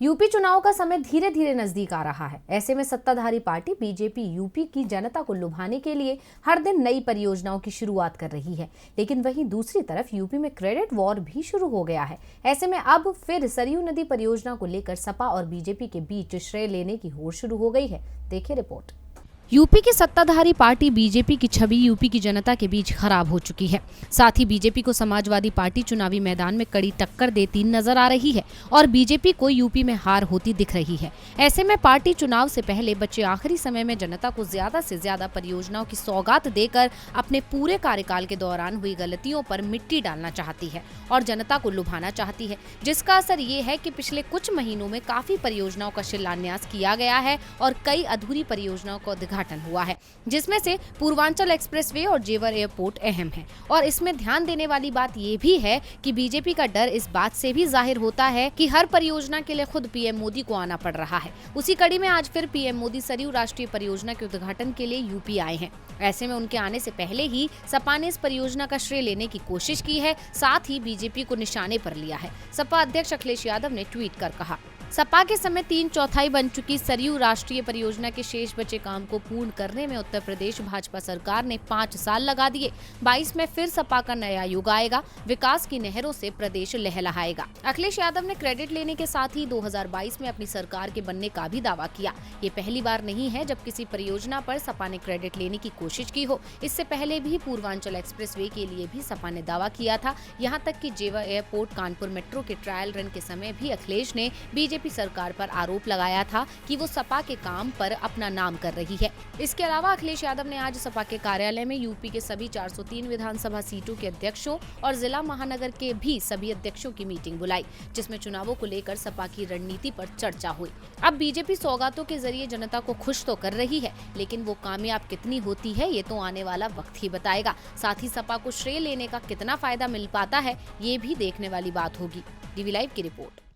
UP चुनाव का समय धीरे धीरे नजदीक आ रहा है। ऐसे में सत्ताधारी पार्टी बीजेपी यूपी की जनता को लुभाने के लिए हर दिन नई परियोजनाओं की शुरुआत कर रही है। लेकिन वहीं दूसरी तरफ यूपी में क्रेडिट वॉर भी शुरू हो गया है। ऐसे में अब फिर सरयू नदी परियोजना को लेकर सपा और बीजेपी के बीच श्रेय लेने की होड़ शुरू हो गई है। देखिए रिपोर्ट। यूपी की सत्ताधारी पार्टी बीजेपी की छवि यूपी की जनता के बीच खराब हो चुकी है। साथ ही बीजेपी को समाजवादी पार्टी चुनावी मैदान में कड़ी टक्कर देती नजर आ रही है और बीजेपी को यूपी में हार होती दिख रही है। ऐसे में पार्टी चुनाव से पहले बचे आखिरी समय में जनता को ज्यादा से ज्यादा परियोजनाओं की सौगात देकर अपने पूरे कार्यकाल के दौरान हुई गलतियों पर मिट्टी डालना चाहती है और जनता को लुभाना चाहती है, जिसका असर ये है कि पिछले कुछ महीनों में काफी परियोजनाओं का शिलान्यास किया गया है और कई अधूरी परियोजनाओं का उद्घाटन हुआ है, जिसमें से पूर्वांचल एक्सप्रेसवे और जेवर एयरपोर्ट अहम है। और इसमें ध्यान देने वाली बात ये भी है कि बीजेपी का डर इस बात से भी जाहिर होता है कि हर परियोजना के लिए खुद पीएम मोदी को आना पड़ रहा है। उसी कड़ी में आज फिर पीएम मोदी सरयू राष्ट्रीय परियोजना के उद्घाटन के लिए यूपी आए हैं। ऐसे में उनके आने से पहले ही सपा ने इस परियोजना का श्रेय लेने की कोशिश की है, साथ ही बीजेपी को निशाने पर लिया है। सपा अध्यक्ष अखिलेश यादव ने ट्वीट कर कहा, सपा के समय 3/4 बन चुकी सरयू राष्ट्रीय परियोजना के शेष बचे काम को पूर्ण करने में उत्तर प्रदेश भाजपा सरकार ने 5 साल लगा दिए। 22 में फिर सपा का नया युग आएगा, विकास की नहरों से प्रदेश लहलहाएगा। अखिलेश यादव ने क्रेडिट लेने के साथ ही 2022 में अपनी सरकार के बनने का भी दावा किया। ये पहली बार नहीं है जब किसी परियोजना पर सपा ने क्रेडिट लेने की कोशिश की हो। इससे पहले भी पूर्वांचल एक्सप्रेसवे के लिए भी सपा ने दावा किया था। यहाँ तक कि जेवर एयरपोर्ट कानपुर मेट्रो के ट्रायल रन के समय भी अखिलेश ने बीजेपी सरकार पर आरोप लगाया था कि वो सपा के काम पर अपना नाम कर रही है। इसके अलावा अखिलेश यादव ने आज सपा के कार्यालय में यूपी के सभी 403 विधानसभा सीटों के अध्यक्षों और जिला महानगर के भी सभी अध्यक्षों की मीटिंग बुलाई, जिसमें चुनावों को लेकर सपा की रणनीति पर चर्चा हुई। अब बीजेपी सौगातों के जरिए जनता को खुश तो कर रही है, लेकिन वो कामयाब कितनी होती है ये तो आने वाला वक्त ही बताएगा। साथ ही सपा को श्रेय लेने का कितना फायदा मिल पाता है ये भी देखने वाली बात होगी। डीवी लाइव की रिपोर्ट।